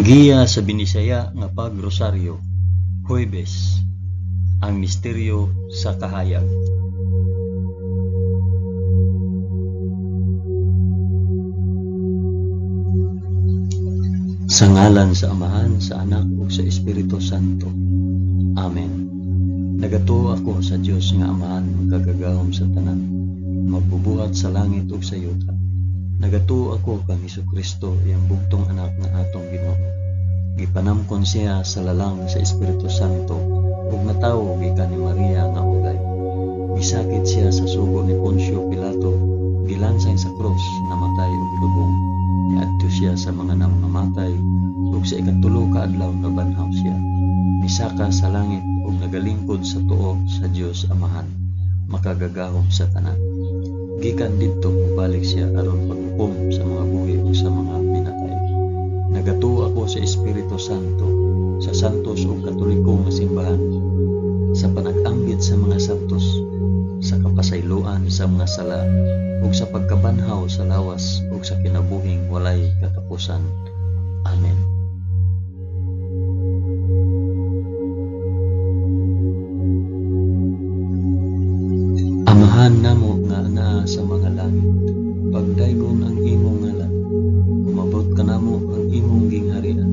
Giya sa Binisaya nga pag-rosaryo, Huwebes, ang misteryo sa kahayag. Sa ngalan sa Amahan, sa Anak ug sa Espiritu Santo. Amen. Nagato ako sa Dios nga Amahan magkagagahom sa tanan, magbubuhat sa langit ug sa yuta. Nagato ako kang Hesukristo, iyang bugtong anak nga atong Ginoo. Gipanamkon siya sa lalang sa Espiritu Santo ug natawo gikan ni Maria nga ulay. Gisakit siya sa sugo ni Poncio Pilato, gilansay sa krus, namatay ug lubong. Niadto siya sa mga namamatay ug sa ikatulo ka adlaw nabanhaw siya. Misaka sa langit ug nagalingkod sa tuo sa Dios Amahan, makagagahom sa tanan. Gikan didto mobalik siya aron paghukom sa mga buhi ug sa mga pinatay. Nagato ako sa Espiritu Santo, sa santos ug katoliko nga simbahan, sa panag-ambit sa mga santos, sa kapasayloan sa mga sala, ug sa pagkabanhaw sa lawas ug sa kinabuhing walay katapusan. Amen. Amahan namo nga anaa sa mga langit, pagdaygon ang imong ngalan, umabot ka namo ang imong gingharian,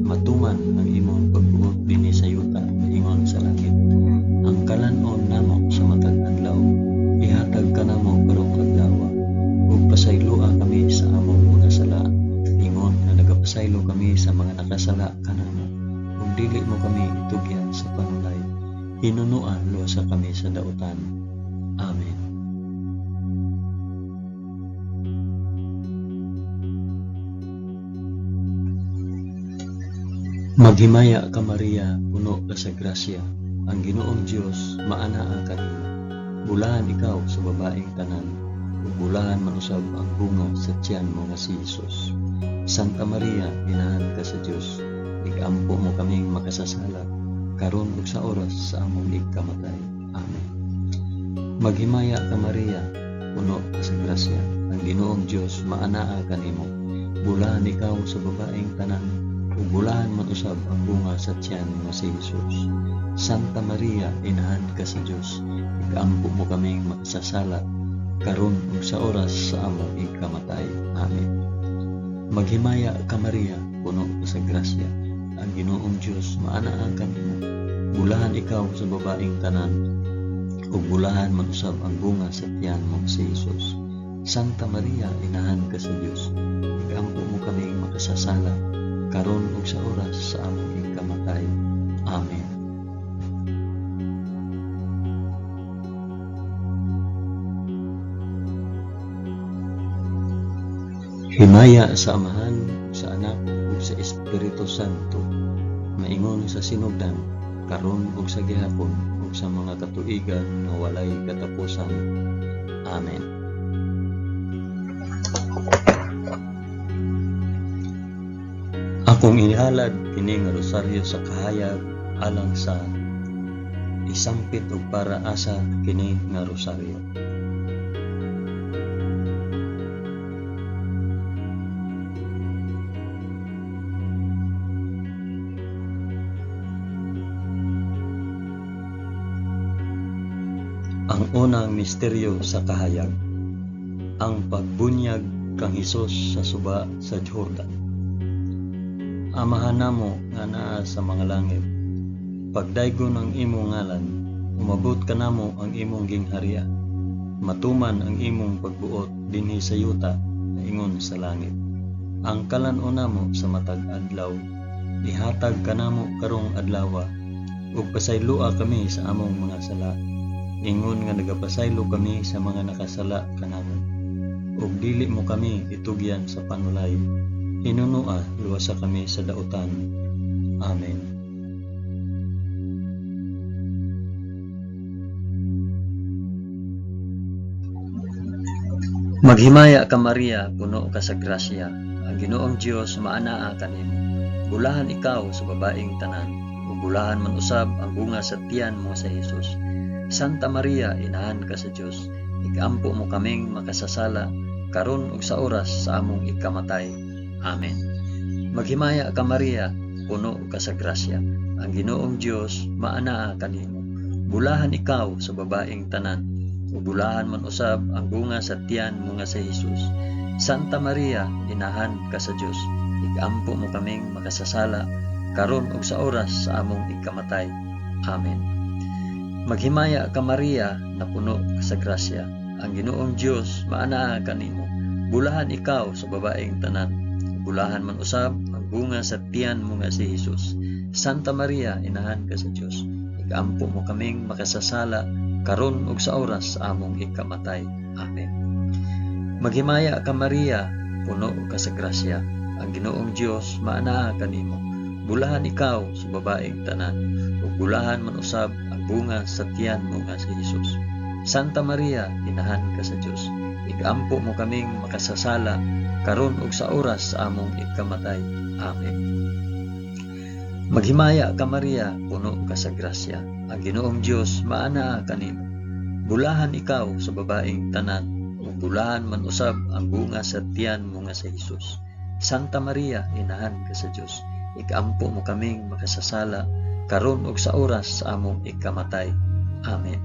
matuman ang imong pagbuot dinhi sa yuta ingon sa langit. Ang kalanon namo sa matag adlaw, ihatag ka namo karong adlaw, ug pasayloa kami sa among mga sala, ingon nga nagapasaylo kami sa mga nakasala kanamo, ug dili mo kami itugyan sa panulay, hinunuan luwasa kami sa dautan. Amen. Maghimaya ka Maria, puno ka sa grasya, ang Ginoong Dios maanaa kanimo. Bulahan ikaw sa babaeng tanan, ug bulahan man usab ang bunga sa tiyan mo nga si Hesus. Santa Maria, inahan ka sa Dios, igampo mo kaming makasasala, karon ug sa oras sa among igkamatay. Amen. Maghimaya ka Maria, puno ka sa grasya, ang Ginoong Dios maanaa kanimo. Bulahan ikaw sa babaeng tanan, ug bulahan man usab ang bunga sa tiyan nga si Hesus. Santa Maria, inahan ka sa Dios, igampo mo kaming makasasala, karon ug sa oras sa among igkamatay. Amen. Maghimaya ka Maria, puno ka sa grasya, ang Ginoong Dios maanaa kanimo. Bulahan ikaw sa babaeng tanan, ug bulahan man usab ang bunga sa tiyan mo si Hesus. Santa Maria, inahan ka sa Dios, igampo mo kaming makasasala, karon ug sa oras sa among igkamatay. Amen. Himaya sa Amahan, sa Anak ug sa Espiritu Santo, maingon sa sinugdan, karon ug sa gihapon ug sa mga katuigan nga walay katapusan. Amen. Akong inihalad kini nga rosaryo sa kahayag alang sa isampit ug para asa kini nga rosaryo. Ang unang misteryo sa kahayag, ang pagbunyag kang Hesus sa suba sa Jordan. Amahan namo nga naa sa mga langit, pagdaygon ang imong ngalan, umabot ka namo ang imong gingharian, matuman ang imong pagbuot dinhi sa yuta na ingon sa langit. Ang kalanon namo sa matag adlaw, ihatag ka namo karong adlaw, ug pasayloa kami sa among mga sala, ingon nga nagapasaylo kami sa mga nakasala kanamo, ug dili mo kami itugyan sa panulay, hinunua luwasa kami sa dautan. Amen. Maghimaya ka Maria, puno ka sa grasya, ang Ginoong Dios maanaa kanimo. Bulahan ikaw sa babaeng tanan, ug bulahan man usab ang bunga sa tiyan mo sa Hesus. Santa Maria, inahan ka sa Dios, igampo mo kaming makasasala, karon ug sa oras sa among igkamatay. Amen. Maghimaya ka Maria, puno ka sa grasya. Ang Ginoong Dios maanaa kanimo. Bulahan ikaw sa babaeng tanan, ug bulahan man usab ang bunga sa tiyan mo nga si Hesus. Santa Maria, inahan ka sa Dios, igampo mo kaming makasasala karon ug sa oras sa among ikamatay. Amen. Maghimaya ka Maria, na puno ka sa grasya. Ang Ginoong Dios maanaa kanimo. Bulahan ikaw sa babaeng tanan, bulahan man usab ang bunga sa tiyan mo nga si Hesus. Santa Maria, inahan ka sa Dios, igampo mo kaming makasasala karon ug sa oras sa among ikamatay. Amen. Maghimaya ka Maria, puno ka sa grasya. Ang Ginoong Dios maanaa kanimo. Bulahan ikaw sa babaeng tanan, ug bulahan man usab ang bunga sa tiyan mo nga si Hesus. Santa Maria, inahan ka sa Dios, igampo mo kaming makasasala karon ug sa oras sa among ikamatay. Amen. Maghimaya ka Maria, puno ka sa grasya. Ang Ginoong Dios maanaa kanimo. Bulahan ikaw sa babaeng tanan, ug bulahan man usab ang bunga sa tiyan mo nga si Hesus. Santa Maria, inahan ka sa Dios, igampo mo kaming makasasala karon ug sa oras sa among ikamatay. Amen.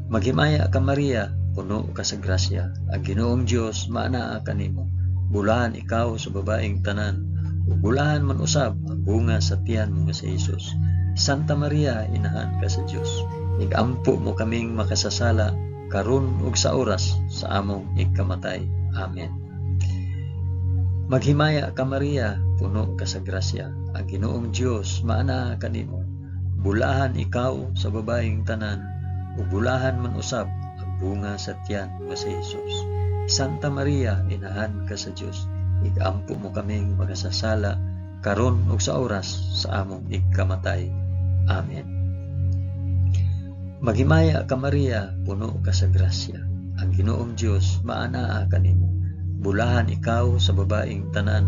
Maghimaya ka Maria, puno ka sa grasya. Ang Ginoong Dios maanaa kanimo. Bulahan ikaw sa babaeng tanan, ug bulahan man usab ang bunga sa tiyan mo nga si Hesus. Santa Maria, inahan ka sa Dios, igampo mo kaming makasasala karon ug sa oras sa among ikamatay. Amen. Maghimaya ka Maria, puno ka sa grasya. Ang Ginoong Dios maanaa kanimo. Bulahan ikaw sa babaeng tanan, ug bulahan man usab ang bunga sa tiyan nga si Hesus. Santa Maria, inahan ka sa Dios, igampo mo kaming makasasala karon ug sa oras sa among ikamatay. Amen. Maghimaya ka Maria, puno ka sa grasya. Ang Ginoong Dios maanaa kanimo. Bulahan ikaw sa babaeng tanan,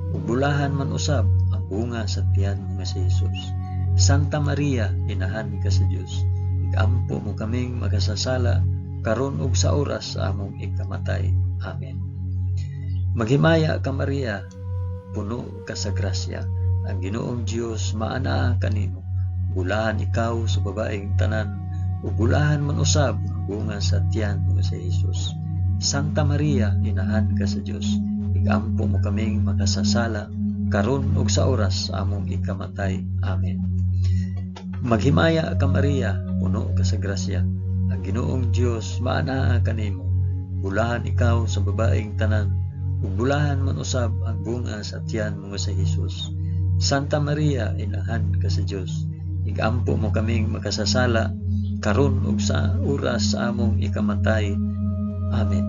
ug bulahan man usab ang bunga sa tiyan mo nga si Hesus. Santa Maria, inahan ka sa Dios, igampo mo kaming makasasala karon ug sa oras sa among ikamatay. Amen. Maghimaya ka Maria, puno ka sa grasya. Ang Ginoong Dios maanaa kanimo. Bulahan ikaw sa babaeng tanan, ug bulahan man usab ang bunga sa tiyan mo nga si Hesus. Santa Maria, inahan ka sa Dios, igampo mo kaming makasasala karon ug sa oras sa among ikamatay. Amen. Maghimaya ka Maria, puno ka sa grasya. Ang Ginoong Dios maanaa kanimo. Bulahan ikaw sa babaeng tanan, ug bulahan man usab ang bunga sa tiyan mo nga si Hesus. Santa Maria, inahan ka sa Dios, igampo mo kaming makasasala karon ug sa oras sa among ikamatay. Amen.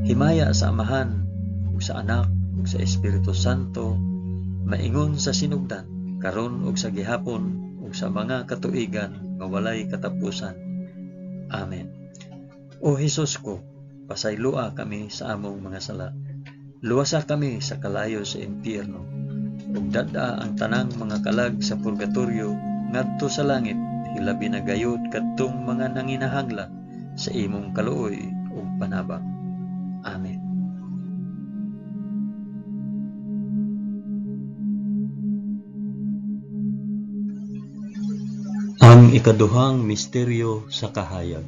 Himaya sa Amahan, ug sa Anak, ug sa Espiritu Santo, maingon sa sinugdan, karon ug sa gihapon, ug sa mga katuigan nga walay katapusan. Amen. O Hesus ko, pasaylua kami sa among mga sala. Luwasa kami sa kalayo sa impyerno, ug dada ang tanang mga kalag sa purgatorio ngadto sa langit, hilabi na gayud kadtong mga nanginahanglan sa imong kaluoy ug panabang. Amen. Ang ikaduhang misteryo sa kahayag,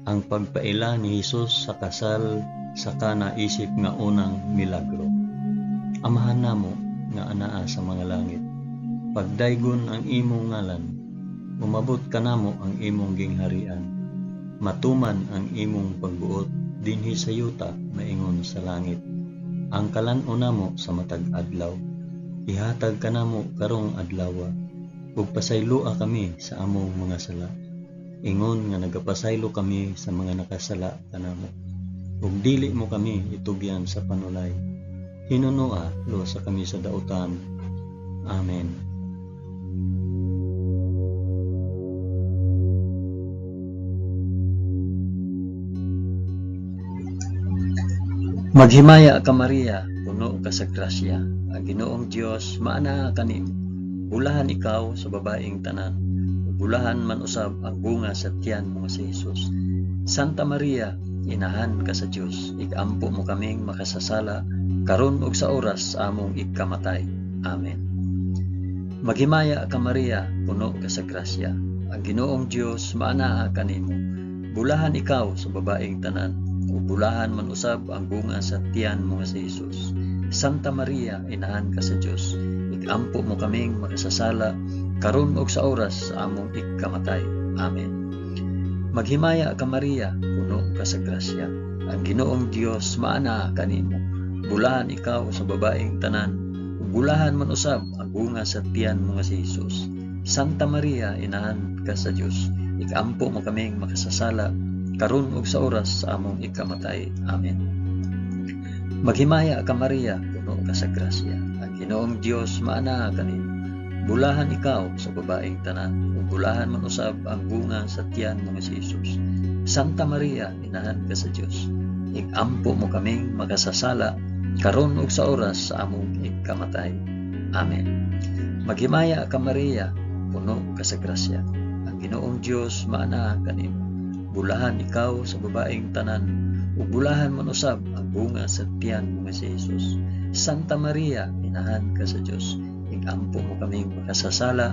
ang pagpaila ni Hesus sa kasal sa kanaisip nga unang milagro. Amahan namo nga anaa sa mga langit, pagdaygon ang imong ngalan, umabot kanamo ang imong gingharian, matuman ang imong pagbuot dinhi sa yuta maingon sa langit. Ang kalan-o namo sa matag adlaw, ihatag kanamo karong adlawa, ug pasaylua kami sa among mga sala, ingon nga nagapasaylo kami sa mga nakasala kanamo, ug dili mo kami itugyan sa panulay. Hinunoa luwasa kami sa dautan. Amen. Maghimaya ka Maria, puno ka sa grasya. Ang Ginoong Dios maanaa kanimo. Bulahan ikaw sa babaeng tanan, bulahan man usab ang bunga sa tiyan mo si Hesus. Santa Maria, inahan ka sa Dios. Igampo mo kaming makasasala karon ug sa oras sa among ikamatay. Amen. Maghimaya ka Maria, puno ka sa grasya. Ang Ginoong Dios maanaa kanimo. Bulahan ikaw sa babaeng tanan, ug bulahan man usab ang bunga sa tiyan mo nga si Jesus. Santa Maria, inahan ka sa Dios. Igampo mo kaming makasasala karon ug sa oras sa among ikamatay. Amen. Maghimaya ka Maria, puno ka sa grasya. Ang Ginoong Dios maanaa kanimo. Bulahan ikaw sa babaeng tanan, ug bulahan man usab ang bunga sa tiyan mo nga si Jesus. Santa Maria, inahan ka sa Dios. Igampo mo kaming makasasala karon ug sa oras sa among ikamatay. Amen. Maghimaya ka Maria, puno ka sa grasya. Ang Ginoong Dios maanaa kanimo. Bulahan ikaw sa babaeng tanan, ug bulahan man usab ang bunga sa tiyan mo nga si Jesus. Santa Maria, inahan ka sa Dios. Igampo mo kaming makasasala karon ug sa oras sa among ikamatay. Amen. Maghimaya ka Maria, puno ka sa grasya. Ang Ginoong Dios maanaa kanimo. Bulahan ikaw sa babaeng tanan, ug bulahan man usab ang bunga sa tiyan mo nga si Jesus. Santa Maria, inahan ka sa Dios. Igampo mo kaming makasasala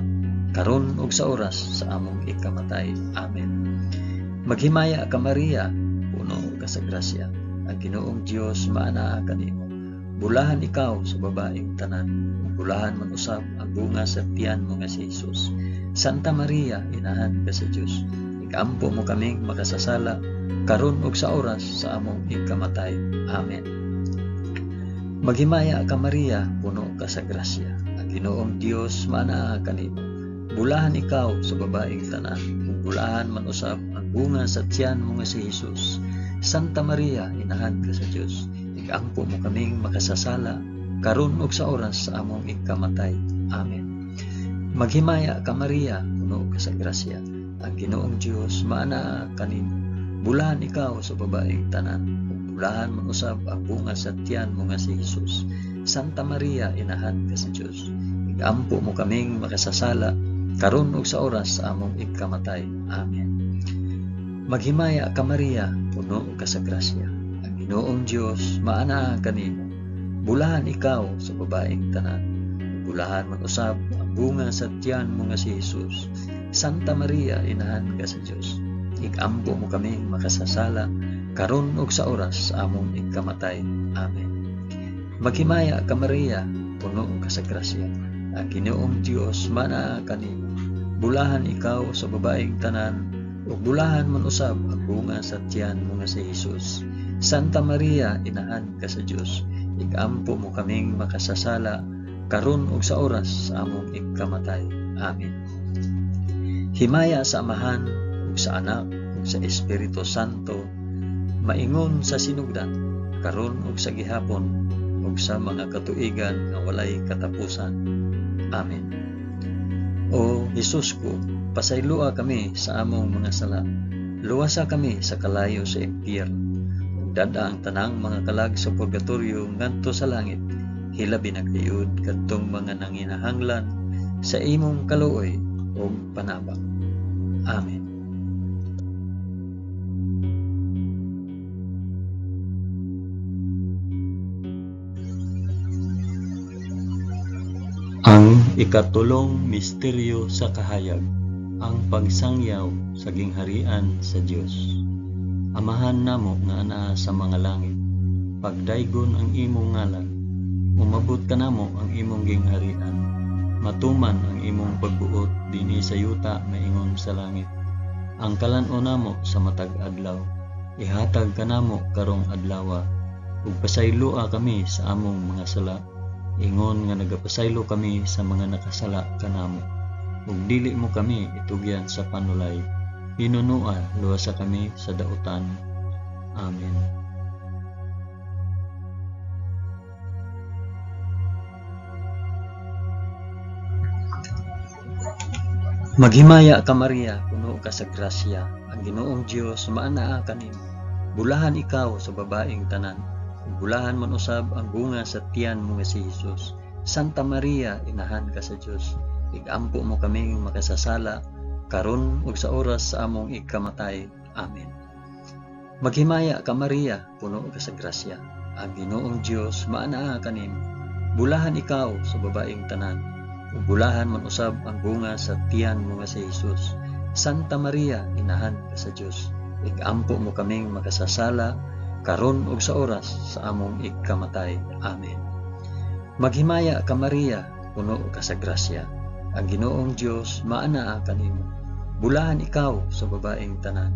karon ug sa oras sa among ikamatay. Amen. Maghimaya ka Maria, puno ka sa grasya. Ang Ginoong Dios maanaa kanimo. Bulahan ikaw sa babaeng tanan, ug bulahan man usab ang bunga sa tiyan mo nga si Jesus. Santa Maria, inahan ka sa Dios. Igampo mo kaming makasasala karon ug sa oras sa among ikamatay. Amen. Maghimaya ka Maria, puno ka sa grasya. Ang Ginoong Dios maanaa kanimo. Bulahan ikaw sa babaeng tanan, ug bulahan man usab ang bunga sa tiyan mo nga si Jesus. Santa Maria, inahan ka sa Dios. Igampo mo kaming makasasala karon ug sa oras sa among ikamatay. Amen. Maghimaya ka Maria, puno ka sa grasya. Ang Ginoong Dios maanaa kanimo. Bulahan ikaw sa babaeng tanan, ug bulahan man usab ang bunga sa tiyan mo nga si Jesus. Santa Maria, inahan ka sa Dios. Igampo mo kaming makasasala karon ug sa oras sa among ikamatay. Amen. Maghimaya ka Maria, puno ka sa grasya. Ang Ginoong Dios maanaa kanimo. Bulahan ikaw sa babaeng tanan, ug bulahan man usab ang bunga sa tiyan mo nga si Jesus. Santa Maria, inahan ka sa Dios. Igampo mo kaming makasasala karon ug sa oras sa among ikamatay. Amen. Maghimaya ka Maria, puno ka sa grasya. Ang Ginoong Dios maanaa kanimo. Bulahan ikaw sa babaeng tanan, ug bulahan man usab ang bunga sa tiyan mo nga si Jesus. Santa Maria, inahan ka sa Dios. Igampo mo kaming makasasala karon ug sa oras sa among ikamatay. Amen. Himaya sa Amahan ug sa Anak ug sa Espiritu Santo, maingon sa sinugdan karon ug sa gihapon ug sa mga katuigan nga walay katapusan. Amen. O Jesus ko, pasaylua kami sa among mga sala. Luwasa kami sa kalayo sa impyerno. Ug dada ang tanang mga kalag sa purgatorio ngadto sa langit. Hilabi na kayod kadtong mga nanginahanglan sa imong kaluoy ug panabang. Amen. Ang ikatulong misteryo sa kahayag, ang pagsangyaw sa gingharian sa Dios. Amahan namo nga anaa sa mga langit, pagdaygon ang imong ngalan, umabot ka namo ang imong gingharian, matuman ang imong pagbuot dinhi sa yuta maingon sa langit. Ang kalan-o namo sa matag adlaw, ihatag ka namo karong adlawa, ug pasayloa kami sa among mga sala. Ingon nga nagapasaylo kami sa mga nakasala kanamo, ug dili mo kami itugyan sa panulay. Hinunua luwasa kami sa dautan. Amen. Maghimaya ka Maria, puno ka sa grasya. Ang Ginoong Dios maanaa kanimo. Bulahan ikaw sa babaeng tanan, bulahan man usab ang bunga sa tiyan mo nga si Jesus. Santa Maria, inahan ka sa Dios. Igampo mo kaming makasasala karon ug sa oras sa among ikamatay. Amen. Maghimaya ka Maria, puno ka sa grasya. Ang Ginoong Dios maanaa kanimo. Bulahan ikaw sa babaeng tanan, ug bulahan man usab ang bunga sa tiyan mo nga si Jesus. Santa Maria, inahan ka sa Dios. Igampo mo kaming makasasala karon ug sa oras sa among ikamatay. Amen. Maghimaya ka Maria, puno ka sa grasya. Ang Ginoong Dios maanaa kanimo. Bulahan ikaw sa babaeng tanan,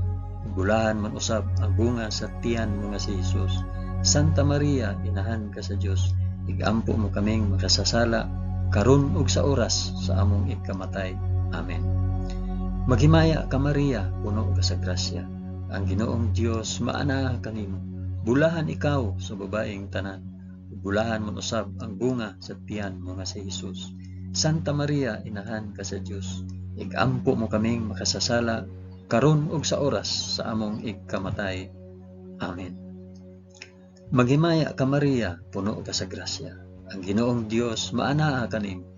bulahan man usab ang bunga sa tiyan mo nga si Jesus. Santa Maria, inahan ka sa Dios. Igampo mo kaming makasasala karon ug sa oras sa among ikamatay. Amen. Maghimaya ka Maria, puno ka sa grasya. Ang Ginoong Dios maanaa kanimo. Bulahan ikaw sa babaeng tanan, bulahan man usab ang bunga sa tiyan mo nga si Jesus. Santa Maria, inahan ka sa Dios. Igampo mo kaming makasasala karon ug sa oras sa among ikamatay. Amen. Maghimaya ka Maria, puno ka sa grasya. Ang Ginoong Dios maanaa kanimo.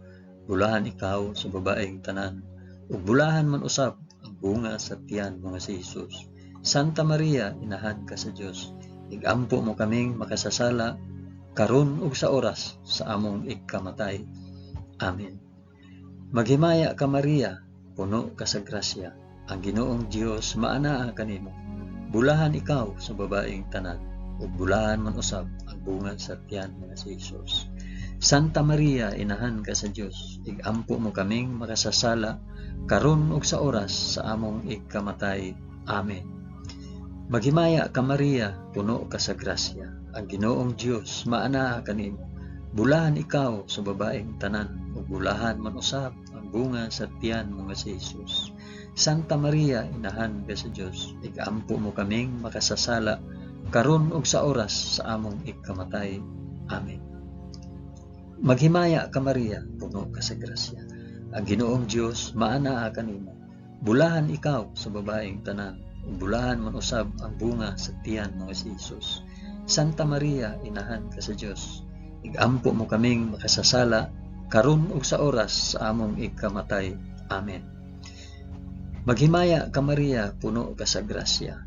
Bulahan ikaw sa babaeng tanan, ug bulahan man usab ang bunga sa tiyan mo nga si Jesus. Santa Maria, inahan ka sa Dios. Igampo mo kaming makasasala karon ug sa oras sa among ikamatay. Amen. Maghimaya ka Maria, puno ka sa grasya. Ang Ginoong Dios maanaa kanimo. Bulahan ikaw sa babaeng tanan, ug bulahan man usab ang bunga sa tiyan nga si Jesus. Santa Maria, inahan ka sa Dios. Igampo mo kaming makasasala karon ug sa oras sa among ikamatay. Amen. Maghimaya ka Maria, puno ka sa grasya. Ang Ginoong Dios maanaa kanimo. Bulahan ikaw sa babaeng tanan, ug bulahan man usab ang bunga sa tiyan mo nga si Jesus. Santa Maria, inahan ka sa Dios. Igampo mo kaming makasasala karon ug sa oras sa among ikamatay. Amen. Maghimaya ka Maria, puno ka sa grasya. Ang Ginoong Dios maanaa kanimo. Bulahan ikaw sa babaeng tanan, ug bulahan man usab ang bunga sa tiyan mo nga si Jesus. Santa Maria, inahan ka sa Dios. Igampo mo kaming makasasala karon ug sa oras sa among ikamatay. Amen. Maghimaya ka Maria, puno ka sa grasya.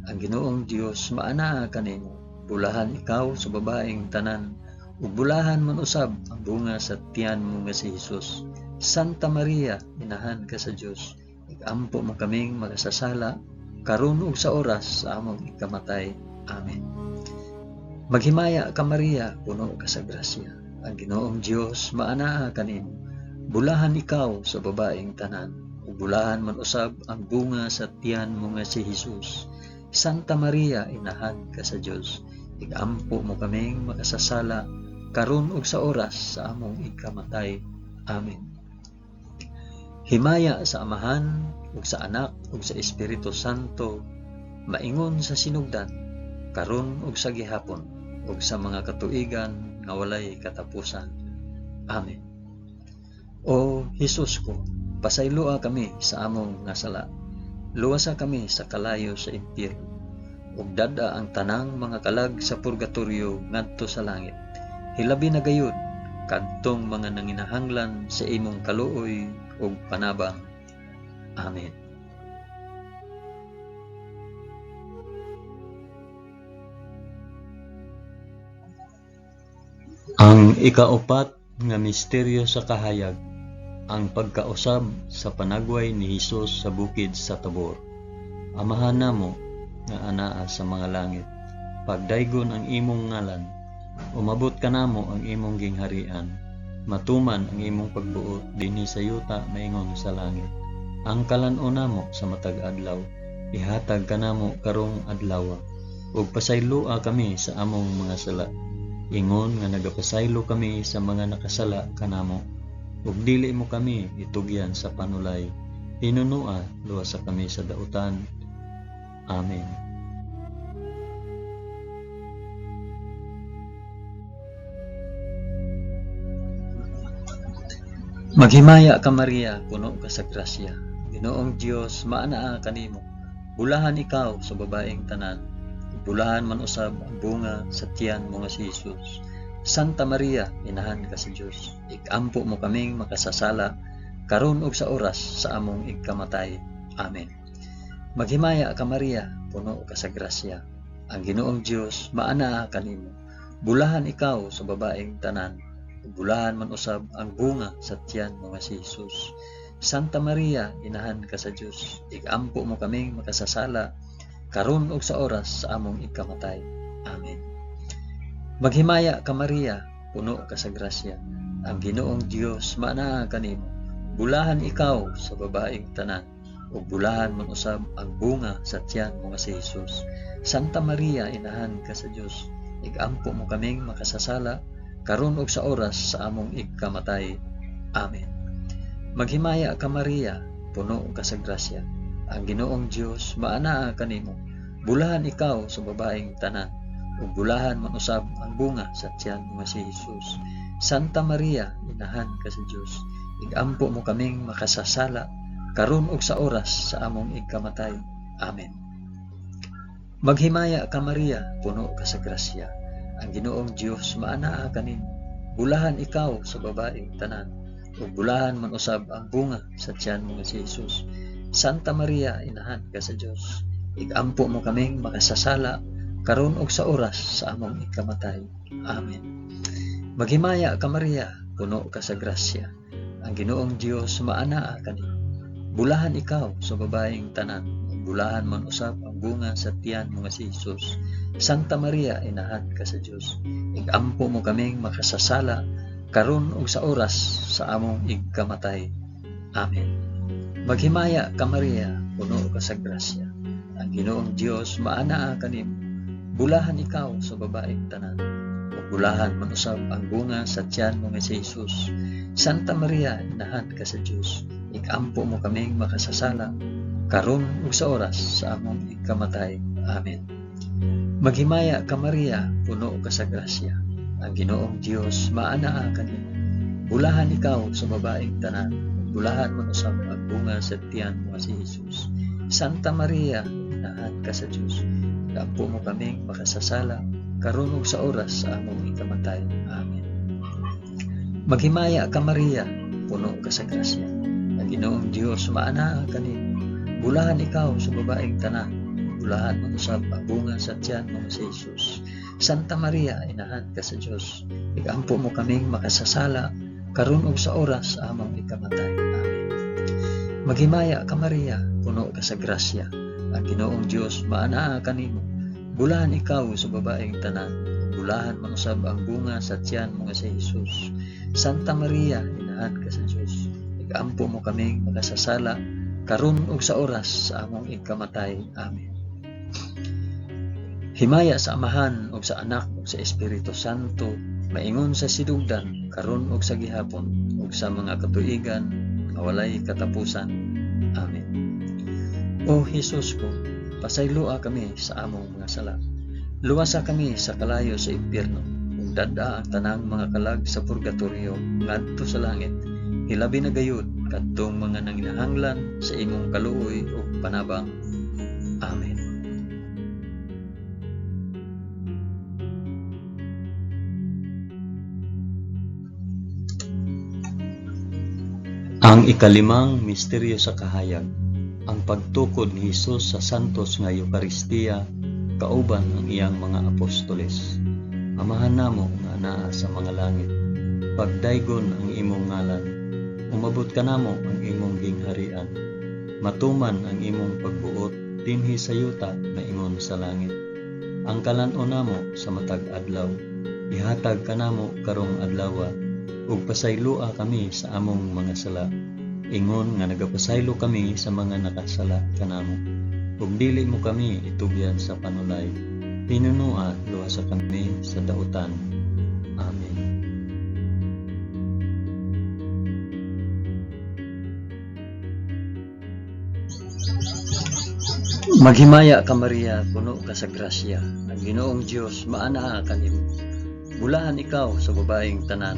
Ang Ginoong Dios maanaa kanimo. Bulahan ikaw sa babaeng tanan, ug bulahan man usab ang bunga sa tiyan mo nga si Jesus. Santa Maria, inahan ka sa Dios. Igampo mo kaming makasasala karon ug sa oras sa among ikamatay. Amen. Maghimaya ka Maria, puno ka sa grasya. Ang Ginoong Dios maanaa kanimo. Bulahan ikaw sa babaeng tanan, ug bulahan man usab ang bunga sa tiyan mo nga si Jesus. Santa Maria, inahan ka sa Dios. Igampo mo kaming makasasala karon ug sa oras sa among ikamatay. Amen. Himaya sa Amahan ug sa Anak ug sa Espiritu Santo, maingon sa sinugdan, karon ug sa gihapon, ug sa mga katuigan nga walay katapusan. Amen. O Jesus ko, pasayloa kami sa among nga sala. Luwasa kami sa kalayo sa impyerno, ug dada ang tanang mga kalag sa purgatorio ngadto sa langit. Hilabi na gayud kadtong mga nanginahanglan sa imong kaluoy ug panabang. Amen. Ang ikaupat nga misteryo sa kahayag, ang pagkausab sa panagway ni Hesus sa bukid sa Tabor. Amahan namo nga anaa sa mga langit, pagdaygon ang imong ngalan, umabot ka namo ang imong gingharian, matuman ang imong pagbuot dinhi sa yuta maingon sa langit. Ang kalan-o namo sa matag adlaw, ihatag ka namo karong adlaw, ug pasayloa kami sa among mga sala. Ingon nga nagapasaylo kami sa mga nakasala kanamo, ug dili mo kami itugyan sa panulay. Hinunua, luwasa kami sa dautan. Amen. Maghimaya ka Maria, puno ka sa grasya. Ginoong Dios maanaa kanimo. Bulahan ikaw sa babaeng tanan, bulahan man usab ang bunga sa tiyan mo nga si Jesus. Santa Maria, inahan ka sa Dios. Igampo mo kaming makasasala karon ug sa oras sa among ikamatay. Amen. Maghimaya ka Maria, puno ka sa grasya. ang Ginoong Dios maanaa kanimo. Bulahan ikaw sa babaeng tanan, ug bulahan man usab ang bunga sa tiyan mo nga si Jesus. Santa Maria, inahan ka sa Dios, igampo mo kaming makasasala karon ug sa oras sa among ikamatay. Amen. Maghimaya ka Maria, puno ka sa grasya, ang Ginoong Dios maanaa kanimo. Bulahan ikaw sa babaeng tanan, ug bulahan man usab ang bunga sa tiyan mo nga si Jesus. Santa Maria, inahan ka sa Dios, igampo mo kaming makasasala karon ug sa oras sa among ikamatay. Amen. Maghimaya ka Maria, puno ka sa grasya, ang Ginoong Dios maanaa kanimo. Bulahan ikaw sa babaeng tanan, ug bulahan man usab ang bunga sa tiyan mo nga si Jesus. Santa Maria, inahan ka sa Dios, igampo mo kaming makasasala karon ug sa oras sa among ikamatay. Amen. Maghimaya ka Maria, puno ka sa grasya, ang Ginoong Dios maanaa kanimo. Bulahan ikaw sa babaeng tanan, ug bulahan man usab ang bunga sa tiyan mo nga si Jesus. Santa Maria, inahan ka sa Dios, igampo mo kaming makasasala karon ug sa oras sa among ikamatay. Amen. Maghimaya ka Maria, puno ka sa grasya, ang Ginoong Dios maanaa kanimo. Bulahan ikaw sa babaeng tanan, bulahan man usab ang bunga sa tiyan mo nga si Jesus. Santa Maria, inahan ka sa Dios, igampo mo kaming makasasala karon ug sa oras sa among ikamatay. Amen. Maghimaya ka Maria, puno ka sa grasya, ang Ginoong Dios maanaa kanimo. Bulahan ikaw sa babaeng tanan, ug bulahan man usab ang bunga sa tiyan mo nga si Jesus. Santa Maria, inahan ka sa Dios, igampo mo kaming makasasala karon ug sa oras sa among ikamatay. Amen. Maghimaya ka Maria, puno ka sa grasya, ang Ginoong Dios maanaa kanimo. Bulahan ikaw sa babaeng tanan, bulahan man usab ang bunga sa tiyan mo si Jesus. Santa Maria, inahan ka sa Dios, igampo mo kaming makasasala karon ug sa oras sa among ikamatay. Amen. Maghimaya ka Maria, puno ka sa grasya, ang Ginoong Dios maanaa kanimo. Bulahan ikaw sa babaeng tanan, bulahan man usab ang bunga sa tiyan mo si Jesus. Santa Maria, inahan ka sa Dios, igampo mo kaming makasasala karon ug sa oras sa among ikamatay. Amen. Maghimaya ka Maria, puno ka sa grasya, ang Ginoong Dios maanaa kanimo. Bulahan ikaw sa babaeng tanan, bulahan man usab ang bunga sa tiyan mo si Jesus. Santa Maria, inahan ka sa Dios, igampo mo kaming makasasala karon ug sa oras sa among ikamatay. Amen. Himaya sa Amahan ug sa Anak ug sa Espiritu Santo, maingon sa sidugdan karon ug sa gihapon ug sa mga katuigan nga walay katapusan. Amen. O Jesus ko, pasayloa kami sa among mga sala. Luwasa kami sa kalayo sa impyerno, ug dada ang tanang mga kalag sa purgatorio ngadto sa langit. Hilabi na gayud kadtong mga nanginahanglan sa imong kaluoy ug panabang. Amen. Ang ikalimang misteryo sa kahayag, ang pagtukod ni Hesus sa santos nga Eucharistia kauban ang iyang mga apostoles. Amahan namo nga naa sa mga langit, pagdaygon ang imong ngalan, umabot ka namo ang imong gingharian, matuman ang imong pagbuot dinhi sa yuta na ingon sa langit. Ang kalan-on namo sa matag adlaw, ihatag ka namo karong adlaw, ug pasayloa kami sa among mga sala, ingon nga nagapasaylo kami sa mga nakasala kanamo, ug dili mo kami itugyan sa panulay, pinunua luwasa kami sa dautan. Amen. Maghimaya ka Maria, puno ka sa grasya, ang Ginoong Dios maanaa kanimo. Bulahan ikaw sa babaeng tanan,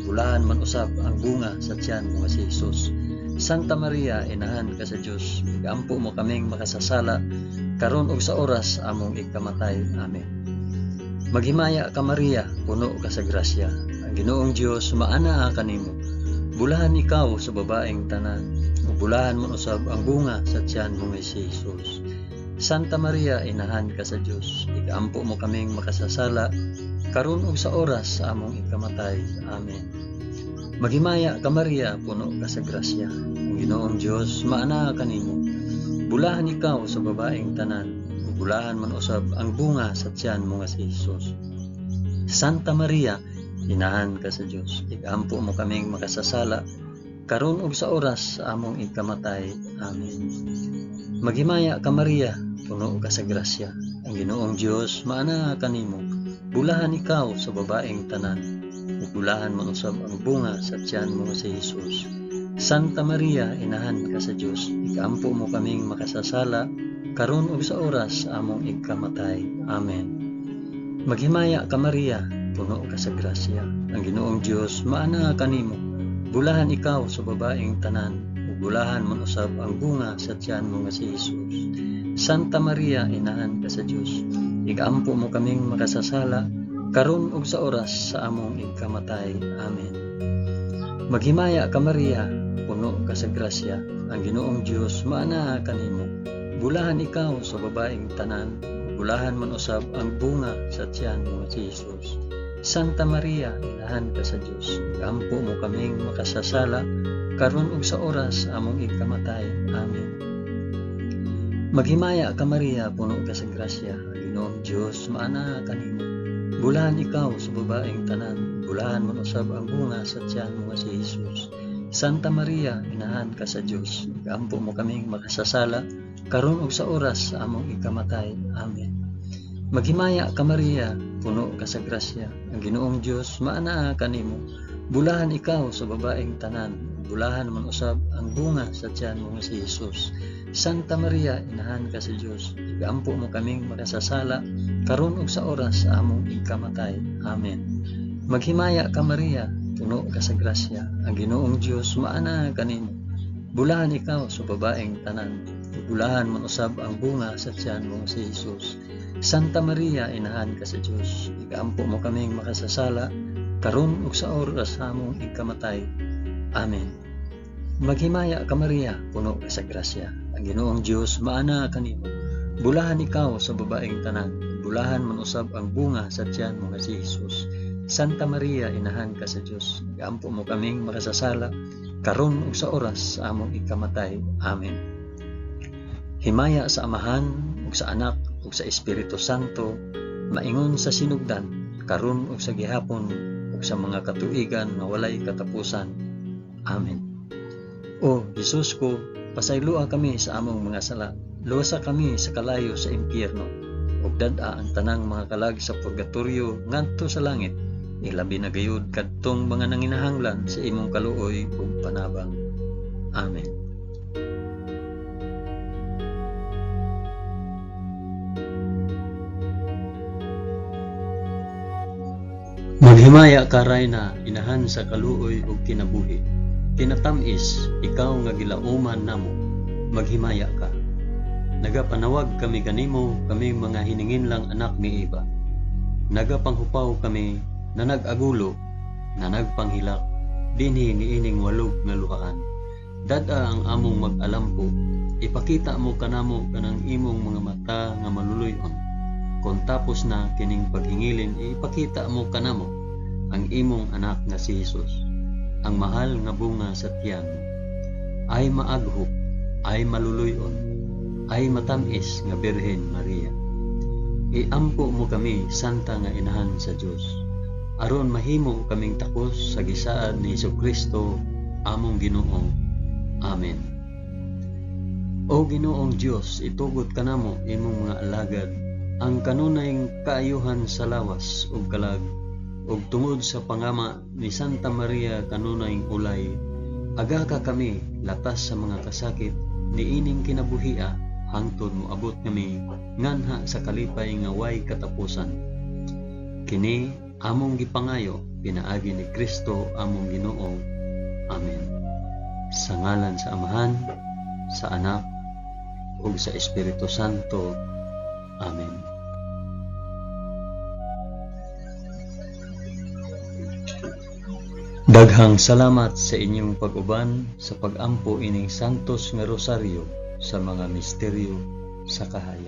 bulahan man usab ang bunga sa tiyan mo si Jesus. Santa Maria, inahan ka sa Dios, igampo mo kaming makasasala karon ug sa oras among ikamatay. Amen. Maghimaya ka Maria, puno ka sa grasya, ang Ginoong Dios maanaa kanimo. Bulahan ikaw sa babaeng tanan, ug bulahan man usab ang bunga sa tiyan mo si Jesus. Santa Maria, inahan ka sa Dios, igaampo mo kaming makasasala, karon ug sa oras sa among ikamatay. Amen. Maghimaya ka Maria, puno ka sa grasya. Ang Ginoong Dios maana kanimo. Bulahan ikaw sa babaeng tanan, ug bulahan man usab ang bunga sa tiyan mo nga si Hesus. Santa Maria, inahan ka sa Dios, igaampo mo kaming makasasala, karon ug sa oras sa among ikamatay. Amen. Maghimaya ka Maria, puno ka sa grasya. Ang Ginoong Dios maana kanimo. Bulahan ikaw sa babaeng tanan, ug bulahan man usab ang bunga sa tiyan mo si Hesus. Santa Maria, inahan ka sa Dios, igaampo mo kaming makasasala, karon ug sa oras sa among ikamatay. Amen. Maghimaya ka Maria, puno ka sa grasya. Ang Ginoong Dios maana kanimo. Bulahan ikaw sa babaeng tanan, bulahan man usab ang bunga sa tiyan mo nga si Hesus. Santa Maria, inahan ka sa Dios, igaampo mo kaming makasasala, karon ug sa oras sa among ikamatay. Amen. Maghimaya ka Maria, puno ka sa grasya. Ang Ginoong Dios maana kanimo. Bulahan ikaw sa babaeng tanan, bulahan man usab ang bunga sa tiyan mo nga si Hesus. Santa Maria, inahan ka sa Dios, igaampo mo kaming makasasala, karon ug sa oras sa among ikamatay. Amen. Maghimaya ka Maria, puno ka sa grasya. Ang Ginoong Dios maana kanimo. Bulahan ikaw sa babaeng tanan, bulahan man usab ang bunga sa tiyan mo nga si Hesus. Santa Maria, inahan ka sa Dios, igaampo mo kaming makasasala, karon ug sa oras sa among ikamatay. Amen. Maghimaya ka Maria, puno ka sa grasya. Ang Ginoong Dios maana kanimo. Bulahan ikaw sa babaeng tanan, bulahan man usab ang bunga sa tiyan mo nga si Hesus. Santa Maria, inahan ka sa Dios, igaampo mo kaming makasasala, karon ug sa oras sa among ikamatay. Amen. Maghimaya ka Maria, puno ka sa grasya. Ang Ginoong Dios maana kanimo. Bulahan ikaw sa babaeng tanan, bulahan man usab ang bunga sa tiyan mo nga si Hesus. Santa Maria, inahan ka sa Dios, igaampo mo kaming makasasala, karon ug sa oras sa among ikamatay. Amen. Maghimaya ka Maria, puno ka sa grasya. Ang Ginoong Dios maana kanimo. Bulahan ikaw sa babaeng tanan, bulahan man usab ang bunga sa tiyan mo nga si Hesus. Santa Maria, inahan ka sa Dios, igaampo mo kaming makasasala, karon ug sa oras sa among ikamatay. Amen. Himaya sa Amahan ug sa Anak ug sa Espiritu Santo, maingon sa sinugdan, karon ug sa gihapon ug sa mga katuigan nga walay katapusan. Amen. O Hesus ko, pasaylua kami sa among mga sala, luwasa kami sa kalayo sa impyerno, ug dad-a ang tanang mga kalag sa purgatorio ngadto sa langit, ilabi na gayud kadtong mga nanginahanglan sa imong kaluoy ug panabang. Amen. Maghimaya ka Rayna, inahan sa kaluoy ug kinabuhi. Kinatamis, ikaw nga gilauman namo, maghimaya ka. Nagapanawag kami kanimo, kami mga hiningin lang anak ni Eva. Nagapanghupaw kami, na nag-agulo, na nagpanghilak, dinhi niining walog nga luhaan. Dad-a ang among mag-alampo, ipakita mo kanamo kanang imong mga mata nga maluluyon. Kung tapos na kining paghingilin, ipakita mo kanamo ang imong anak nga si Hesus, ang mahal nga bunga sa tiyan mo. Ay maaghop, ay maluluyon, ay matamis nga Birhen Maria. Iampo mo kami, santa nga inahan sa Dios, aron mahimo kaming takos sa gisaad ni Hesukristo among Ginoo. Amen. O Ginoong Dios, itugot kanamo imong mga alagad ang kanunayng kaayuhan sa lawas ug kalag, ug tungod sa pangama ni Santa Maria kanunayng ulay, aga ka kami latas sa mga kasakit niining kinabuhia, hangtod moabot kami nganha sa kalipay nga way katapusan. Kini among gipangayo pinaagi ni Kristo among Ginoo. Amen. Sa ngalan sa Amahan, sa Anak, ug sa Espiritu Santo. Amen. Daghang salamat sa inyong pag-uban sa pag-ampo ining santos nga rosaryo sa mga misteryo sa kahayan.